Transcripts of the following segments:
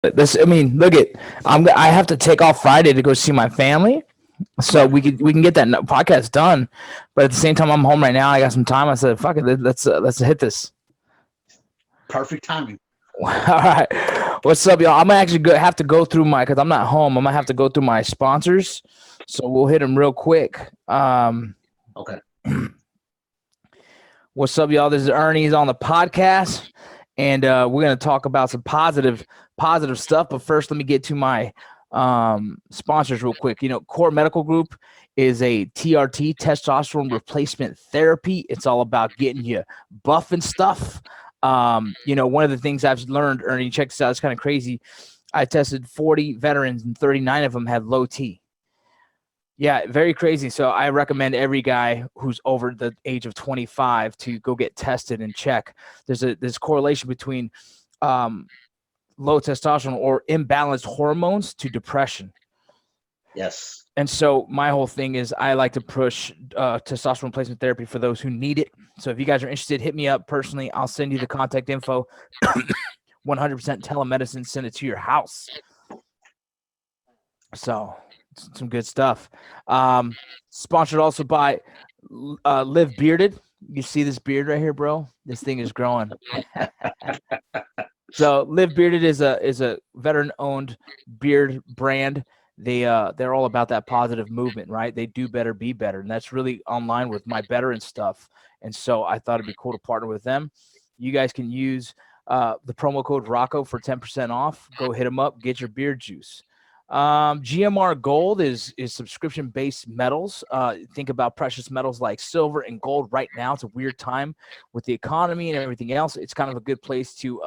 This, I mean, look at, I have to take off Friday to go see my family, so Right. we can get that podcast done. But at the same time, I'm home right now. I got some time. I said, fuck it, let's hit this. Perfect timing. All right, what's up, y'all? I'm gonna actually have to go through my, because I'm not home. I'm gonna have to go through my sponsors, so we'll hit them real quick. Okay. What's up, y'all? This is Ernie. He's on the podcast, and we're gonna talk about some positive stuff. But first, let me get to my sponsors real quick. Core Medical Group is a TRT, testosterone replacement therapy. It's all about getting you buff and stuff. One of the things I've learned, Ernie, check this out. It's kind of crazy. I tested 40 veterans, and 39 of them had low T. Yeah, very crazy. So I recommend every guy who's over the age of 25 to go get tested and check. There's correlation between um, low testosterone or imbalanced hormones to depression. Yes. And so my whole thing is I like to push testosterone replacement therapy for those who need it. So if you guys are interested, hit me up personally. I'll send you the contact info. 100% telemedicine, send it to your house. So some good stuff. Sponsored also by Live Bearded. You see this beard right here, bro? This thing is growing. So Live Bearded is a veteran owned beard brand. They're all about that positive movement, right? They do better, be better, and that's really online with my better and stuff. And so I thought it'd be cool to partner with them. You guys can use the promo code Rocco for 10% off. Go hit them up, get your beard juice. GMR Gold is subscription based metals. Think about precious metals like silver and gold right now. It's a weird time with the economy and everything else. It's kind of a good place to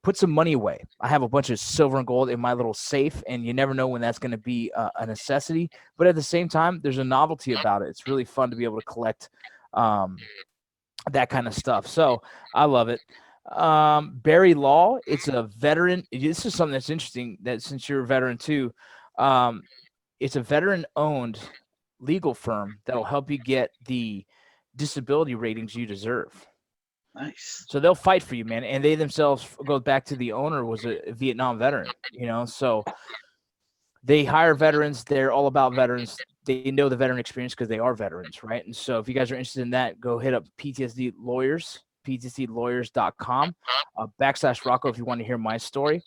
put some money away. I have a bunch of silver and gold in my little safe, and you never know when that's going to be a necessity. But at the same time, there's a novelty about it. It's really fun to be able to collect that kind of stuff. So I love it. Barry Law, it's a veteran. This is something that's interesting, that since you're a veteran too, um, it's a veteran owned legal firm that'll help you get the disability ratings you deserve. Nice. So they'll fight for you, man. And they themselves, goes back to the owner, was a Vietnam veteran, so they hire veterans. They're all about veterans. They know the veteran experience because they are veterans, right? And so if you guys are interested in that, go hit up PTSD Lawyers, ptsdlawyers.com, / Rocco if you want to hear my story.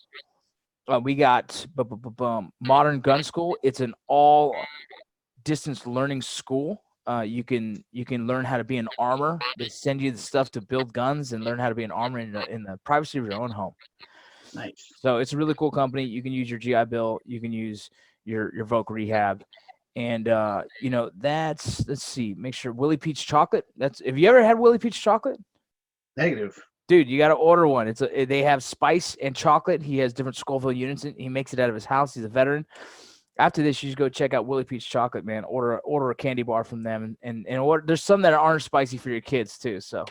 We got Modern Gun School. It's an all distance learning school. You can learn how to be an armor. They send you the stuff to build guns and learn how to be an armor in the privacy of your own home. Nice. So it's a really cool company. You can use your GI Bill. You can use your Voc Rehab. And let's see, make sure Willie Peach chocolate. Have you ever had Willie Peach chocolate? Negative. Dude, you got to order one. They have spice and chocolate. He has different Scoville units. He makes it out of his house. He's a veteran. After this, you should go check out Willie Peach chocolate, man. Order a candy bar from them, and order. There's some that aren't spicy for your kids too. So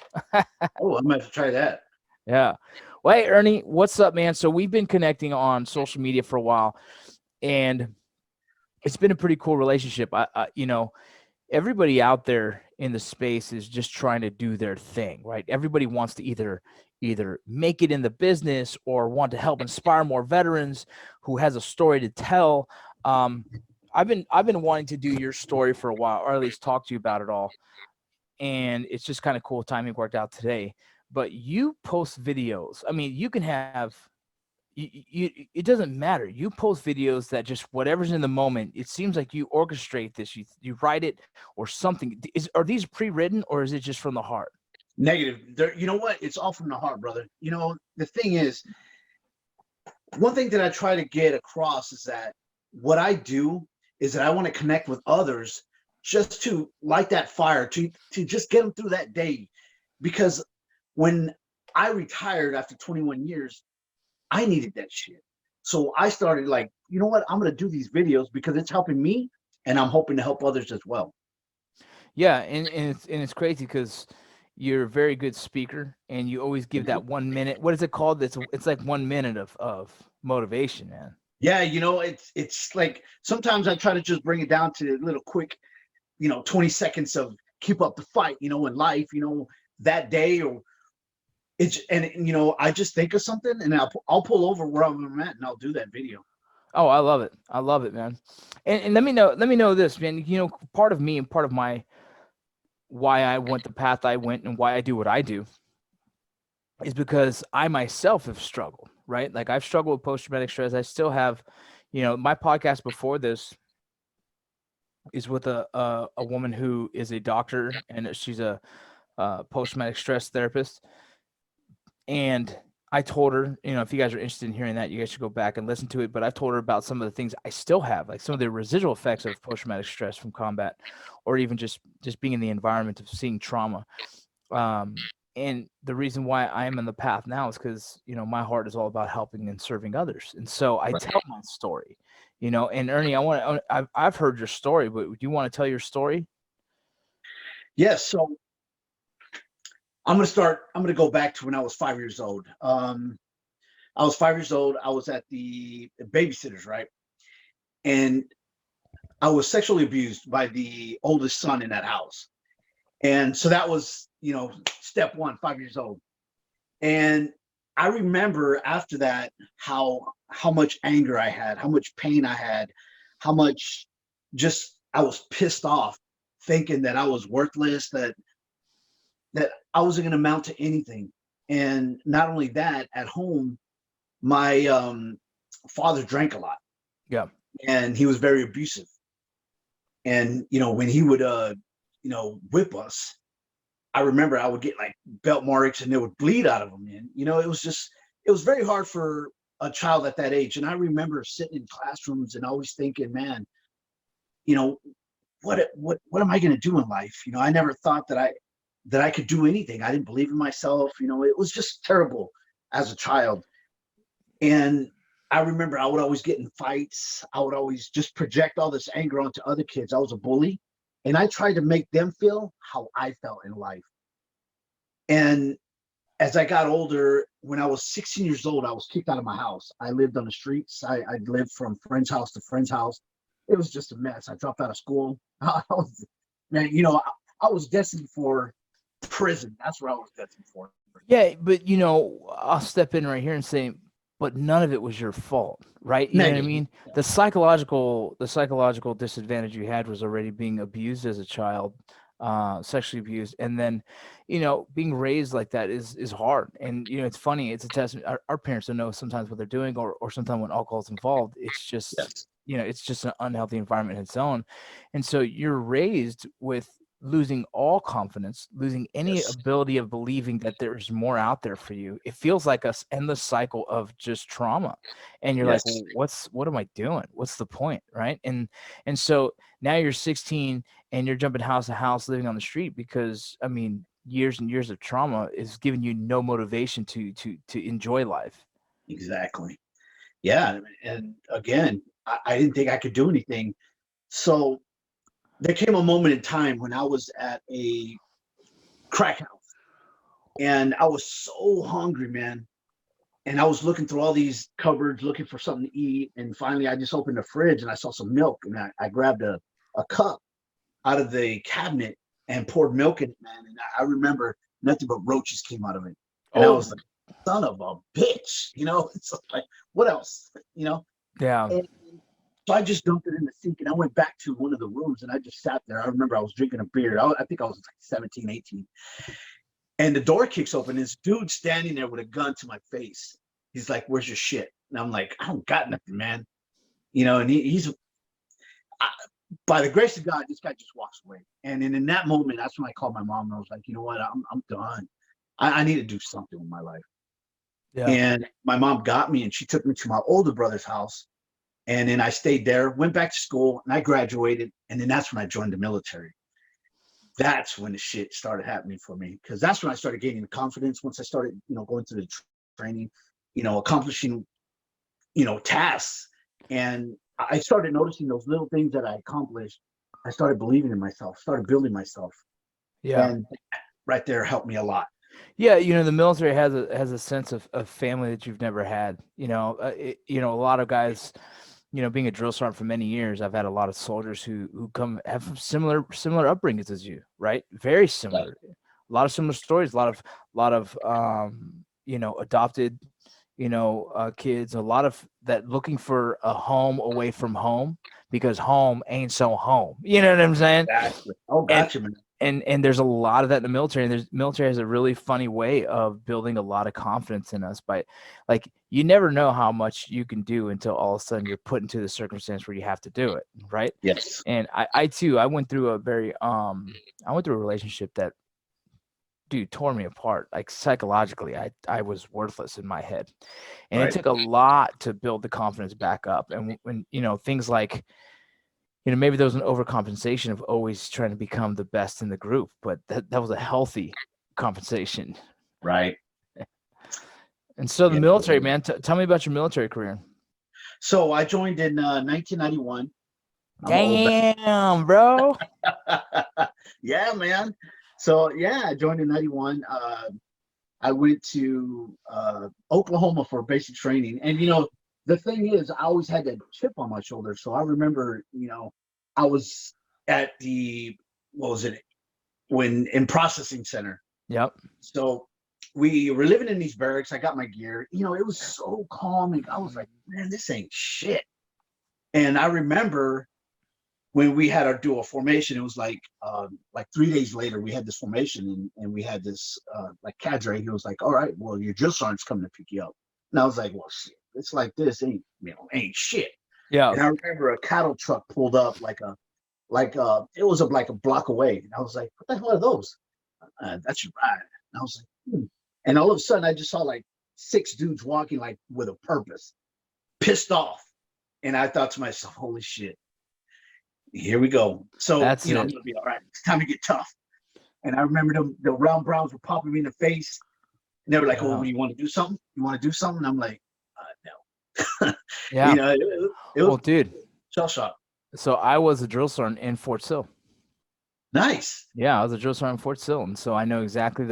Oh, I might have to try that. yeah. Well, hey Ernie, what's up, man? So we've been connecting on social media for a while, and it's been a pretty cool relationship. Everybody out there in the space is just trying to do their thing, right? Everybody wants to either make it in the business or want to help inspire more veterans who has a story to tell. I've been wanting to do your story for a while, or at least talk to you about it all. And it's just kind of cool timing worked out today. But you post videos. I mean, you can have it doesn't matter. You post videos that just whatever's in the moment. It seems like you orchestrate this. You write it or something. Are these pre-written or is it just from the heart? Negative. You know what? It's all from the heart, brother. The thing is, one thing that I try to get across is that what I do is that I want to connect with others just to light that fire, to just get them through that day. Because when I retired after 21 years, I needed that shit. So I started like, you know what? I'm going to do these videos because it's helping me and I'm hoping to help others as well. Yeah, and it's crazy because you're a very good speaker and you always give that 1 minute. What is it called? It's like 1 minute of motivation, man. Yeah, it's like sometimes I try to just bring it down to a little quick, 20 seconds of keep up the fight, in life, that day, or I just think of something and I'll pull over where I'm at and I'll do that video. Oh, I love it. I love it, man. And let me know this, man. Part of me and part of my why I went the path I went and why I do what I do is because I myself have struggled, right? Like I've struggled with post traumatic stress. I still have, my podcast before this is with a woman who is a doctor and she's a post traumatic stress therapist. And I told her, if you guys are interested in hearing that, you guys should go back and listen to it. But I told her about some of the things I still have, like some of the residual effects of post traumatic stress from combat, or even just being in the environment of seeing trauma. And the reason why I'm in the path now is because my heart is all about helping and serving others, and so I tell my story. And Ernie, I've heard your story, but do you want to tell your story? Yes. So I'm gonna go back to when I was 5 years old. I was 5 years old. I was at the babysitters, right? And I was sexually abused by the oldest son in that house. And so that was, step one, 5 years old. And I remember after that how much anger I had, how much pain I had, how much just I was pissed off, thinking that I was worthless, that I wasn't going to amount to anything. And not only that, at home, my father drank a lot, Yeah. and he was very abusive. And when he would whip us, I remember I would get like belt marks and it would bleed out of them. And it was very hard for a child at that age. And I remember sitting in classrooms and always thinking, man, you know, what am I going to do in life? I never thought that I could do anything. I didn't believe in myself. It was just terrible as a child. And I remember I would always get in fights. I would always just project all this anger onto other kids. I was a bully, and I tried to make them feel how I felt in life. And as I got older, when I was 16 years old, I was kicked out of my house. I lived on the streets. I lived from friend's house to friend's house. It was just a mess. I dropped out of school. Man, I was destined for prison. That's what I was destined for. Yeah, but I'll step in right here and say, but none of it was your fault, right? You know what I Negative. mean? The psychological disadvantage you had was already being abused as a child, sexually abused, and then, being raised like that is hard. And it's funny. It's a testament. Our parents don't know sometimes what they're doing, or sometimes when alcohol is involved, it's just Yes. it's just an unhealthy environment in its own. And so you're raised with losing all confidence, losing any Yes. ability of believing that there's more out there for you. It feels like a endless cycle of just trauma. And you're like, Yes. well, what am I doing? What's the point? Right. And so now you're 16 and you're jumping house to house living on the street because years and years of trauma is giving you no motivation to enjoy life. Exactly. Yeah. And again, I didn't think I could do anything. So there came a moment in time when I was at a crack house and I was so hungry, man. And I was looking through all these cupboards looking for something to eat. And finally, I just opened the fridge and I saw some milk. And I grabbed a cup out of the cabinet and poured milk in it, man. And I remember nothing but roaches came out of it. And I was Oh, like, son of a bitch, It's like, what else, yeah. And so I just dumped it in the sink and I went back to one of the rooms and I just sat there. I remember I was drinking a beer. I think I was like 17, 18. And the door kicks open. This dude standing there with a gun to my face. He's like, "Where's your shit?" And I'm like, "I don't got nothing, man." And he's I, by the grace of God, this guy just walks away. And then in that moment, that's when I called my mom and I was like, "You know what? I'm done. I need to do something with my life." Yeah. And my mom got me and she took me to my older brother's house. And then I stayed there, went back to school, and I graduated. And then that's when I joined the military. That's when the shit started happening for me because that's when I started gaining the confidence. Once I started, going through the training, accomplishing, tasks, and I started noticing those little things that I accomplished. I started believing in myself, started building myself, Yeah. and right there helped me a lot. Yeah, the military has a sense of family that you've never had. A lot of guys, being a drill sergeant for many years, I've had a lot of soldiers who come have similar upbringings as you, right? Very Right. similar. a lot of similar stories, a lot of adopted, kids, a lot of that looking for a home away from home because home ain't so home. You know what I'm saying? Exactly. Oh, And gotcha, man. and there's a lot of that in the military. And there's military has a really funny way of building a lot of confidence in us by, like, you never know how much you can do until all of a sudden you're put into the circumstance where you have to do it, right? Yes. And I too, I went through I went through a relationship that, dude, tore me apart. Like, psychologically, I was worthless in my head, and it Right. took a lot to build the confidence back up. And when things like, maybe there was an overcompensation of always trying to become the best in the group, but that was a healthy compensation. Right. And so the Yeah. military, man, tell me about your military career. So I joined in 1991. I'm an old. Damn, bro. Yeah, man. So yeah, I joined in '91. I went to Oklahoma for basic training, and the thing is, I always had that chip on my shoulder. So I remember, I was at the what was it when in processing center. Yep. So we were living in these barracks. I got my gear. It was so calming. I was like, man, this ain't shit. And I remember when we had our dual formation, it was like 3 days later, we had this formation and we had this like cadre. He was like, all right, well, your drill sergeant's coming to pick you up. And I was like, well, shit, it's like this ain't shit. Yeah. And I remember a cattle truck pulled up it was like a block away. And I was like, what the hell are those? That's your ride. And I was like, And all of a sudden I just saw like 6 dudes walking like with a purpose, pissed off. And I thought to myself, holy shit. Here we go. So, That's I'm it. gonna be all right. It's time to get tough. And I remember the round browns were popping me in the face. And they were like, "Oh, Yeah. you want to do something? You want to do something?" And I'm like, "No." Yeah. It Well, was dude, shell shock. so I was a drill sergeant in Fort Sill. Nice. Yeah, I was a drill sergeant in Fort Sill, and so I know exactly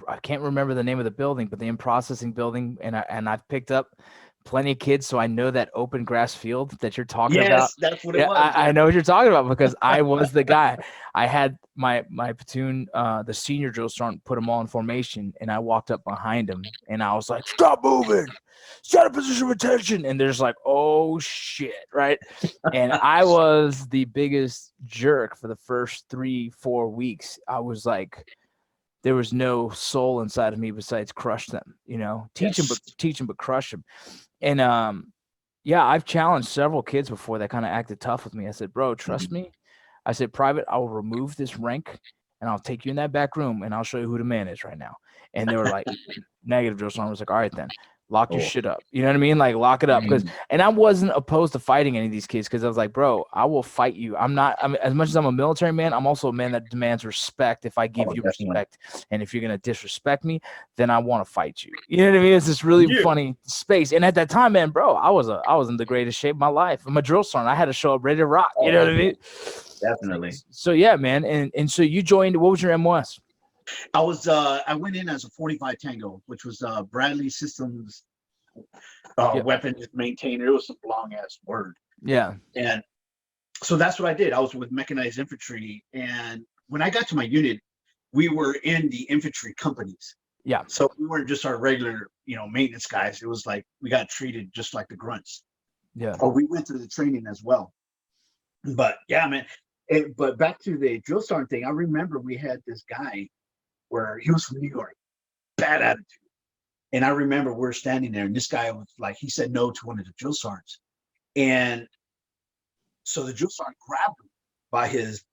I can't remember the name of the building, but the in processing building, and I've picked up plenty of kids, so I know that open grass field that you're talking about. Yes, that's what it Yeah, was. I Yeah. know what you're talking about because I was the guy. I had my platoon, the senior drill sergeant, put them all in formation, and I walked up behind him, and I was like, "Stop moving, set a position of attention," and they're just like, "Oh shit," right? And I was the biggest jerk for the first 3-4 weeks. I was like, there was no soul inside of me besides crush them, Yes. teach them, but crush them. And yeah, I've challenged several kids before that kind of acted tough with me. I said, bro, trust Mhm. me. I said, private, I will remove this rank and I'll take you in that back room and I'll show you who the man is right now. And they were like, negative. Drill sergeant was like, all right, then lock your Oh. shit up. You know what I mean? Like, lock it up. Mhm. And I wasn't opposed to fighting any of these kids because I was like, bro, I will fight you. As much as I'm a military man, I'm also a man that demands respect if I give Oh, you definitely. respect. And if you're going to disrespect me, then I want to fight you. You know what I mean? It's this really Yeah. funny space. And at that time, man, bro, I was in the greatest shape of my life. I'm a drill sergeant. I had to show up ready to rock. You Oh, know what I mean? definitely. So yeah, man. And so you joined, what was your MOS? I went in as a 45 Tango, which was Bradley Systems Yeah. weapons maintainer. It was some long ass word. Yeah. And so that's what I did. I was with mechanized infantry. And when I got to my unit, we were in the infantry companies. Yeah. So we weren't just our regular, maintenance guys. It was like we got treated just like the grunts. Yeah. Or we went through the training as well. But yeah, man. But back to the drill sergeant thing, I remember we had this guy where he was from New York, bad attitude. And I remember we're standing there, and this guy was like, he said no to one of the drill sergeants. And so the drill sergeant grabbed him by his,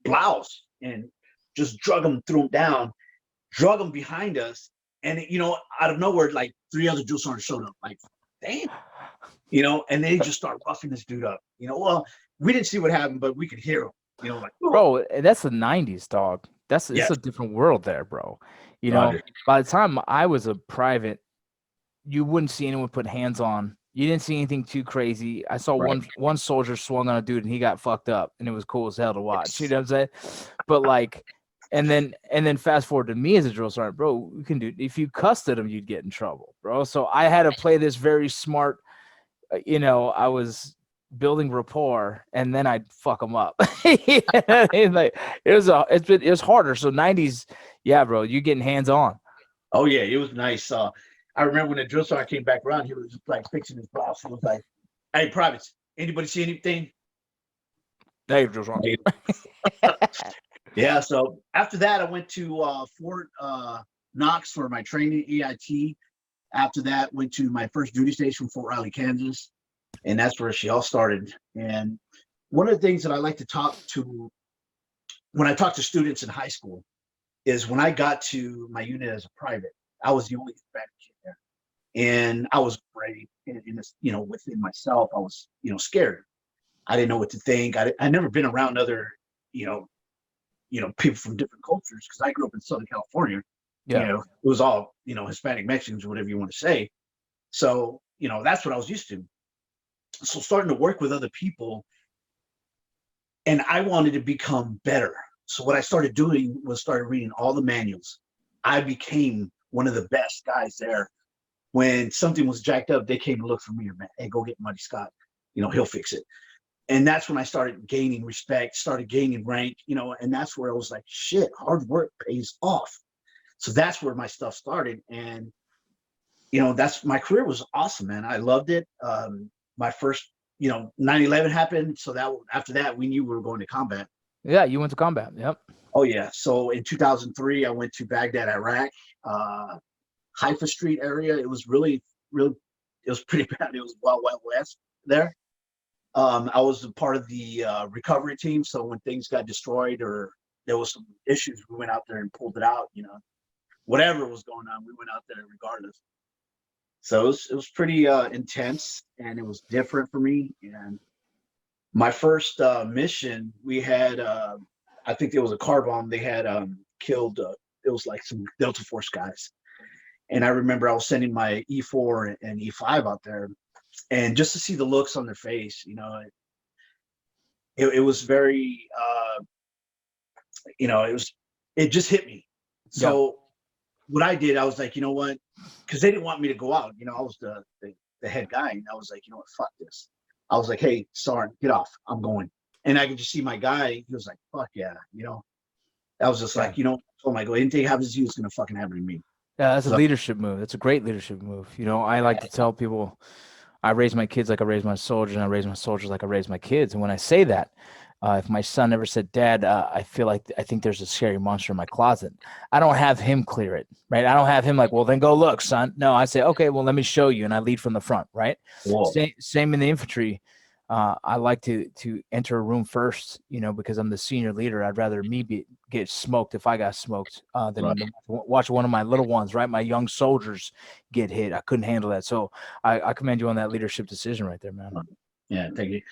blouse and just drug him, threw him down, drug him behind us. And, out of nowhere, like 3 other drill sergeants showed up, like, damn, and they just start roughing this dude up. Well, we didn't see what happened, but we could hear him, like, oh, Bro, that's the 90s, dog. It's yes, a different world there, bro. Roger. By the time I was a private, you wouldn't see anyone put hands on. You didn't see anything too crazy. I saw Right. one soldier swung on a dude and he got fucked up, and it was cool as hell to watch. You Yes. know what I'm saying? But like, and then fast forward to me as a drill sergeant, bro. You can do, if you cussed at him, you'd get in trouble, bro. So I had to play this very smart. I was building rapport, and then I'd fuck them up. You know what I mean? Like it was harder. So 90s, yeah, bro, you getting hands on. Oh yeah, it was nice. I remember when the drill sergeant came back around, he was just like fixing his blouse. He was like, "Hey, privates, anybody see anything?" Hey, just wrong. Yeah. So after that, I went to Fort Knox for my training EIT. After that, went to my first duty station, Fort Riley, Kansas, and that's where she all started. And one of the things that I like to talk to when I talk to students in high school is when I got to my unit as a private, I was the only Hispanic kid there, and I was afraid. In this, within myself, I was, scared. I didn't know what to think. I never been around other, you know, people from different cultures because I grew up in Southern California. Yeah. It was all, Hispanic Mexicans, whatever you want to say. So, that's what I was used to. So starting to work with other people, and I wanted to become better. So what I started doing was started reading all the manuals. I became one of the best guys there. When something was jacked up, they came to look for me. Man, hey, go get Muddy Scott. He'll fix it. And that's when I started gaining respect, started gaining rank, and that's where I was like, shit, hard work pays off. So that's where my stuff started. And, that's my career was awesome, man. I loved it. My first, 9/11 happened. So that after that, we knew we were going to combat. Yeah, you went to combat. Yep. Oh, yeah. So in 2003, I went to Baghdad, Iraq, Haifa Street area. It was really, really, it was pretty bad. It was Wild, Wild West there. I was a part of the recovery team. So when things got destroyed or there was some issues, we went out there and pulled it out, whatever was going on, we went out there regardless. So it was pretty intense, and it was different for me. And my first mission, we had, I think there was a car bomb. They had killed, it was like some Delta Force guys. And I remember I was sending my E4 and E5 out there, and just to see the looks on their face, it was very, it just hit me. So Yeah. what I did, I was like, you know what? Because they didn't want me to go out. I was the head guy, and I was like, you know what? Fuck this. I was like, hey, Sarn, get off. I'm going. And I could just see my guy. He was like, fuck yeah. I was just like, oh my God, anything happens to you, it's gonna fucking happen to me. Yeah, that's a So leadership move. That's a great leadership move. I like to tell people I raise my kids like I raise my soldiers, and I raise my soldiers like I raise my kids. And when I say that, if my son ever said, Dad, I think there's a scary monster in my closet, I don't have him clear it, right? I don't have him like, well, then go look, son. No, I say, okay, well, let me show you. And I lead from the front, right? whoa. Same in the infantry. I like to enter a room first, because I'm the senior leader. I'd rather get smoked if I got smoked than Right. watch one of my little ones, right? My young soldiers get hit. I couldn't handle that. So I commend you on that leadership decision right there, man. Yeah, thank you.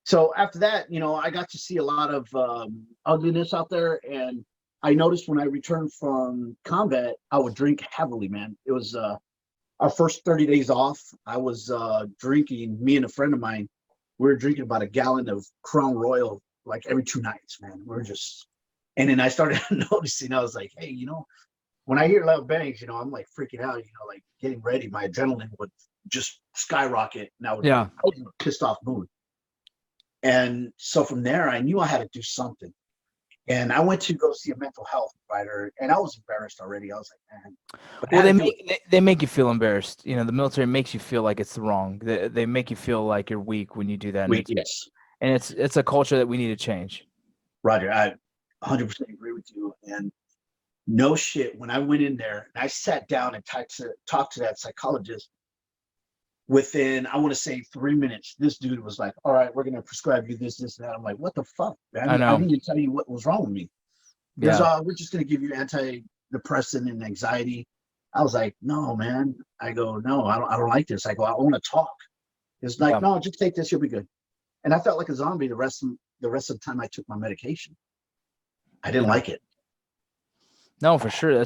So after that, I got to see a lot of ugliness out there, and I noticed when I returned from combat, I would drink heavily, man. It was our first 30 days off. I was drinking. Me and a friend of mine, we were drinking about a gallon of Crown Royal like every 2 nights, man. We were just, and then I started noticing. I was like, hey, when I hear loud bangs, I'm like freaking out. Like getting ready. My adrenaline would just skyrocket, and I Yeah. was in a pissed off mood. And so from there, I knew I had to do something. And I went to go see a mental health provider, and I was embarrassed already. I was like, man, but I Well, had to do it. they make you feel embarrassed. The military makes you feel like it's wrong. They make you feel like you're weak when you do that. Yes, And it's a culture that we need to change. Roger, I 100% agree with you. And no shit, when I went in there and I sat down and talked to that psychologist, within, I want to say 3 minutes, this dude was like, all right, we're going to prescribe you this, this, and that. I'm like, what the fuck, I man? I know. didn't even tell you what was wrong with me. There's Yeah. we're just going to give you antidepressant and anxiety. I was like, no, man. I go, no, I don't like this. I go, I want to talk. It's like, Yeah. no, just take this, you'll be good. And I felt like a zombie the rest of the time I took my medication. I didn't like it. No, for sure.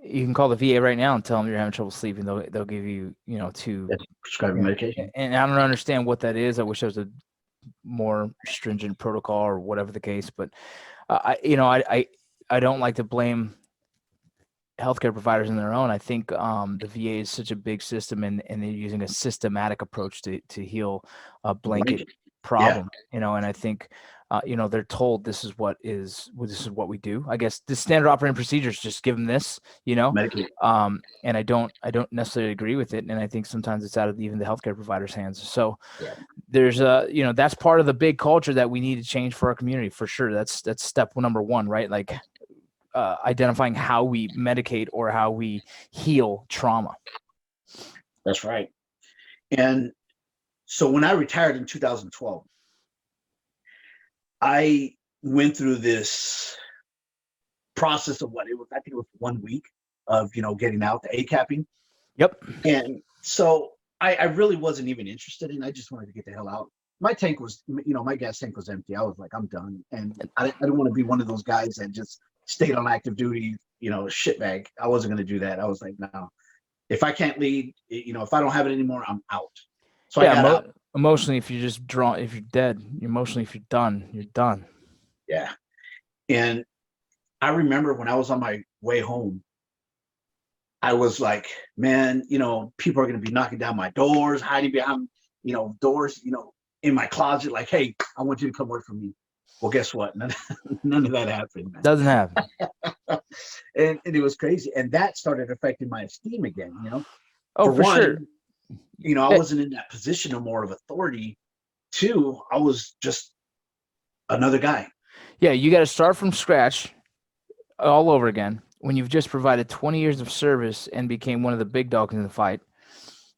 You can call the VA right now and tell them you're having trouble sleeping. They'll give you, two. That's prescribing medication. And I don't understand what that is. I wish there was a more stringent protocol or whatever the case. But I don't like to blame healthcare providers in their own. I think the VA is such a big system, and they're using a systematic approach to heal a blanket Blanket. Yeah. problem. And I think they're told this is what we do. I guess the standard operating procedures just give them this. Medicaid. And I don't necessarily agree with it, and I think sometimes it's out of even the healthcare providers' hands. So Yeah. there's that's part of the big culture that we need to change for our community for sure. That's step number one, right? Like identifying how we medicate or how we heal trauma. That's right. And so when I retired in 2012, I went through this process of what it was. I think it was 1 week of getting out, the ACAPing. Yep. And so I really wasn't even interested in. I just wanted to get the hell out. My tank was, my gas tank was empty. I was like, I'm done. And I didn't want to be one of those guys that just stayed on active duty, shitbag. I wasn't going to do that. I was like, no, if I can't lead, if I don't have it anymore, I'm out. So I got out. Emotionally, if you're just drawn, if you're dead, emotionally, if you're done, you're done. Yeah. And I remember when I was on my way home, I was like, man, people are going to be knocking down my doors, hiding behind, doors, in my closet, like, hey, I want you to come work for me. Well, guess what? None of that happened, man. Doesn't happen. and it was crazy. And that started affecting my esteem again, Oh, for sure. I wasn't in that position of more of authority. Two, I was just another guy. Yeah, you got to start from scratch all over again when you've just provided 20 years of service and became one of the big dogs in the fight.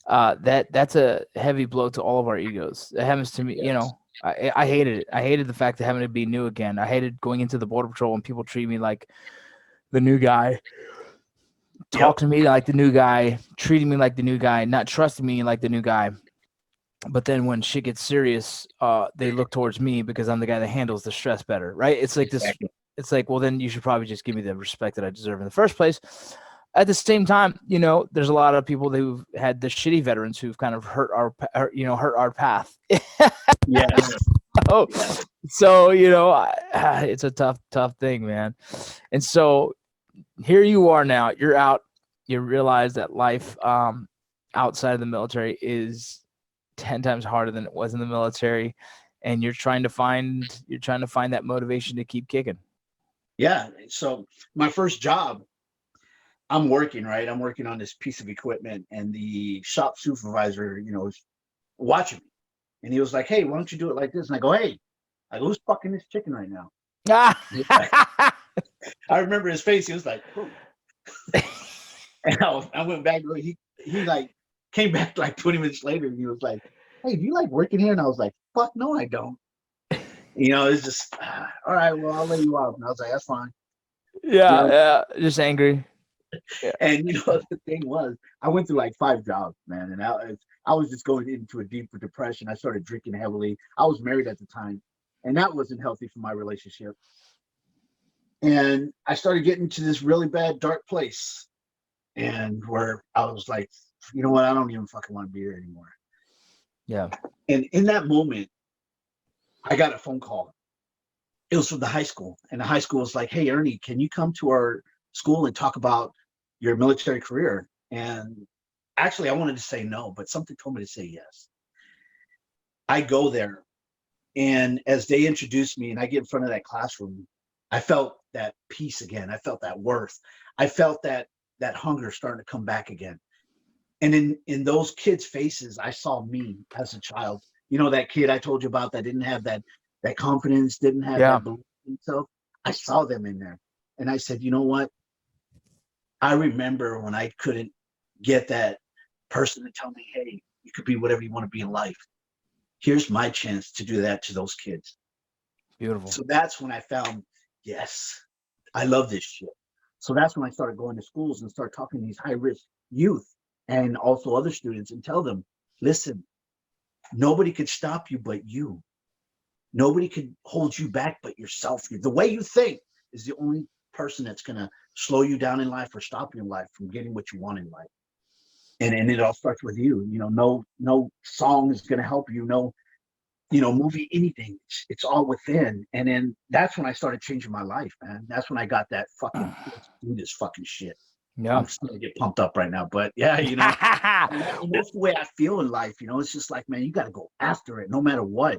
That's a heavy blow to all of our egos. It happens to me, Yes. I hated it. I hated the fact of having to be new again. I hated going into the Border Patrol and people treat me like the new guy, talk to me like the new guy, treating me like the new guy, not trusting me like the new guy. But then when shit gets serious, they look towards me because I'm the guy that handles the stress better, right? It's like Exactly. this. It's like, well, then you should probably just give me the respect that I deserve in the first place. At the same time, there's a lot of people who've had the shitty veterans who've kind of hurt our path. Yes. Oh, Yes. so it's a tough thing, man. And so here you are now. You're out. You realize that life outside of the military is 10 times harder than it was in the military, and you're trying to find that motivation to keep kicking. Yeah. So my first job, I'm working, right? I'm working on this piece of equipment, and the shop supervisor, is watching me. And he was like, hey, why don't you do it like this? And I go, who's fucking this chicken right now? I remember his face. He was like, who? And I went back. He like came back like 20 minutes later, and he was like, hey, do you like working here? And I was like, fuck no, I don't. It's just, all right, well, I'll let you out. And I was like, that's fine. Yeah, just angry. Yeah. And the thing was, I went through like 5 jobs, man, and I was just going into a deeper depression. I started drinking heavily. I was married at the time, and that wasn't healthy for my relationship. And I started getting to this really bad, dark place, and where I was like, you know what? I don't even fucking want to be here anymore. Yeah. And in that moment, I got a phone call. It was from the high school, and the high school was like, hey, Ernie, can you come to our school and talk about your military career? And actually, I wanted to say no, but something told me to say yes. I go there, and as they introduced me and I get in front of that classroom, I felt that peace again. I felt that worth. I felt that hunger starting to come back again. And in those kids' faces, I saw me as a child. That kid I told you about that didn't have that confidence, didn't have that belief in himself. I saw them in there, and I said, you know what? I remember when I couldn't get that person to tell me, hey, you could be whatever you want to be in life. Here's my chance to do that to those kids. Beautiful. So that's when I found, yes, I love this shit. So that's when I started going to schools and start talking to these high-risk youth and also other students and tell them, listen, nobody could stop you but you. Nobody could hold you back but yourself. The way you think is the only person that's going to slow you down in life or stop you in life from getting what you want in life. And it all starts with you. No song is going to help you. No, movie, anything. It's all within. And then that's when I started changing my life, man. That's when I got that fucking, let's do this fucking shit. Yeah. I'm just gonna get pumped up right now, but yeah, and that's the way I feel in life. It's just like, man, you got to go after it no matter what.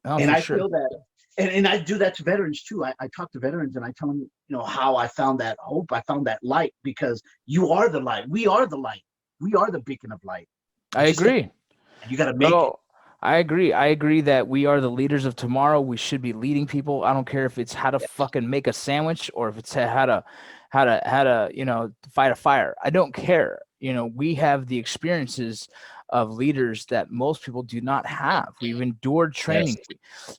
Oh, And for I sure. feel that, and I do that to veterans too. I talk to veterans and I tell them, how I found that hope. I found that light because you are the light. We are the light. We are the beacon of light. I It just takes, agree. and you got to make it. Bro, I agree. I agree that we are the leaders of tomorrow. We should be leading people. I don't care if it's how to Yes. fucking make a sandwich or if it's how to fight a fire. I don't care. We have the experiences of leaders that most people do not have. We've endured Yes. training.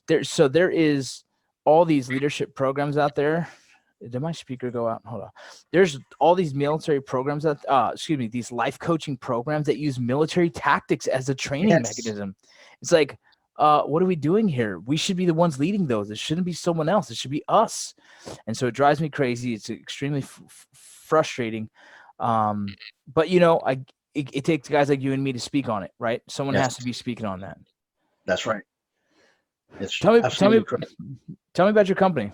There is all these leadership programs out there. Did my speaker go out? Hold on. There's all these military programs these life coaching programs that use military tactics as a training Yes. mechanism. It's like, what are we doing here? We should be the ones leading those. It shouldn't be someone else. It should be us. And so it drives me crazy. It's extremely frustrating. But it takes guys like you and me to speak on it, right? Someone Yes. has to be speaking on that. That's right. It's Tell me, tell me, absolutely correct. tell me about your company.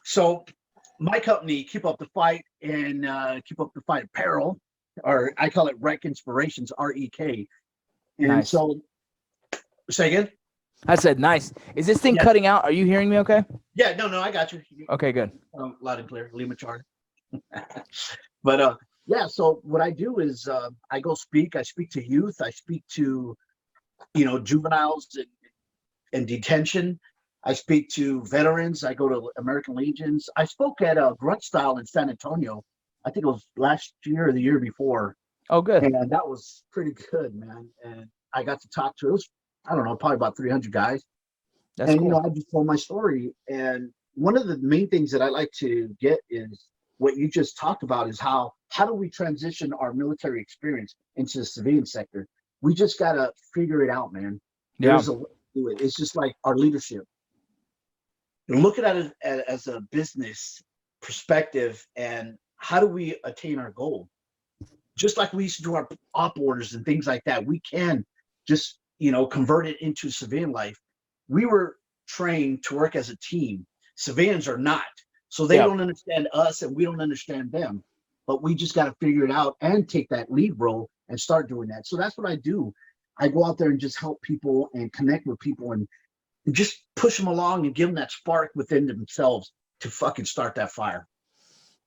So my company, Keep Up the Fight and Keep Up the Fight Apparel, or I call it Rec Inspirations, REK. And Nice. so, say again? I said, nice. Is this thing Yes. cutting out? Are you hearing me okay? Yeah, no, I got you. Okay, good. Loud and clear, Lima Charlie. But yeah, so what I do is I go speak. I speak to youth. I speak to juveniles in detention. I speak to veterans. I go to American Legions. I spoke at Grunt Style in San Antonio. I think it was last year or the year before, Oh, good. and that was pretty good, man. And I got to talk to, it was, I don't know, probably about 300 guys. That's And cool. I just told my story. And one of the main things that I like to get is what you just talked about is how do we transition our military experience into the civilian sector? We just gotta figure it out, man. Yeah. There's a way to do it. It's just like our leadership. Look at it as a business perspective, and how do we attain our goal? Just like we used to do our op orders and things like that, we can just convert it into civilian life. We were trained to work as a team. Civilians are not, so they Yeah. don't understand us and we don't understand them. But we just got to figure it out and take that lead role and start doing that. So that's what I do. I go out there and just help people and connect with people and just push them along and give them that spark within themselves to fucking start that fire.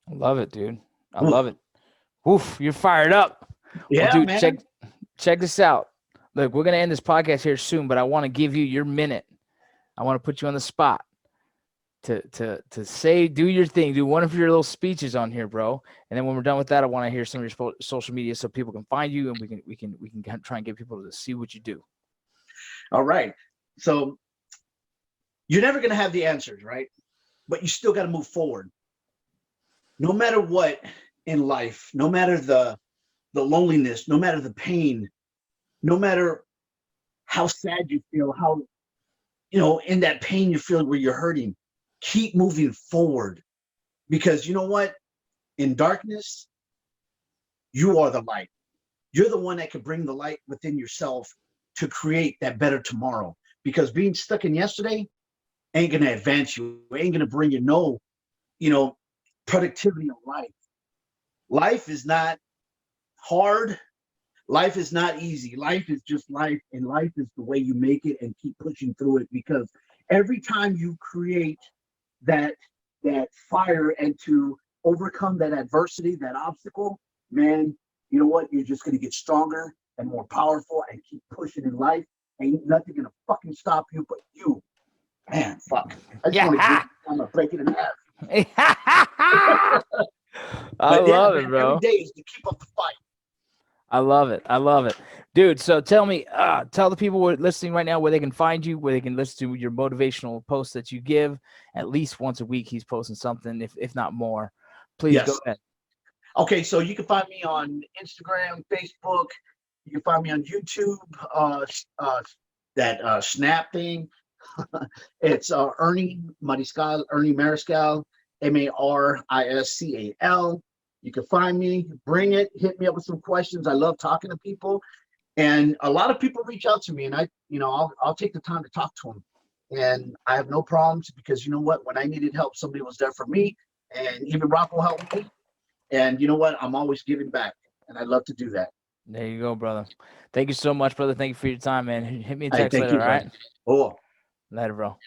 I love it, dude. I Oof. love it. Oof, you're fired up. Well, Yeah, dude, man. check this out. Look, we're gonna end this podcast here soon, but I want to give you your minute. I want to put you on the spot to say, do your thing, do one of your little speeches on here, bro. And then when we're done with that, I want to hear some of your social media so people can find you and we can try and get people to see what you do. All right. So you're never going to have the answers, right? But you still got to move forward. No matter what in life, no matter the loneliness, no matter the pain, no matter how sad you feel, how in that pain you feel where you're hurting, keep moving forward. Because you know what? In darkness, you are the light. You're the one that can bring the light within yourself to create that better tomorrow. Because being stuck in yesterday ain't gonna advance you, ain't gonna bring you productivity in life. Life is not hard. Life is not easy. Life is just life, and life is the way you make it and keep pushing through it. Because every time you create that fire and to overcome that adversity, that obstacle, man, you know what? You're just gonna get stronger and more powerful and keep pushing in life. Ain't nothing gonna fucking stop you but you. Man, fuck. I just want to Yeah. I'm gonna break it in half. I But yeah, love it, man, every bro. day is to keep up the fight. I love it. I love it, dude. So tell me, tell the people who are listening right now where they can find you, where they can listen to your motivational posts that you give at least once a week. He's posting something, if not more. Please go Yes. ahead. Okay, so you can find me on Instagram, Facebook. You can find me on YouTube. That Snap thing. It's Ernie Mariscal, Ernie Mariscal, Mariscal. You can find me, bring it, hit me up with some questions. I love talking to people, and a lot of people reach out to me, and I'll take the time to talk to them, and I have no problems because you know what? When I needed help, somebody was there for me, and even Rocco helped me. And you know what? I'm always giving back, and I love to do that. There you go, brother. Thank you so much, brother. Thank you for your time, man. Hit me a Hey, text thank later, you, all brother. right? Oh. Later, bro.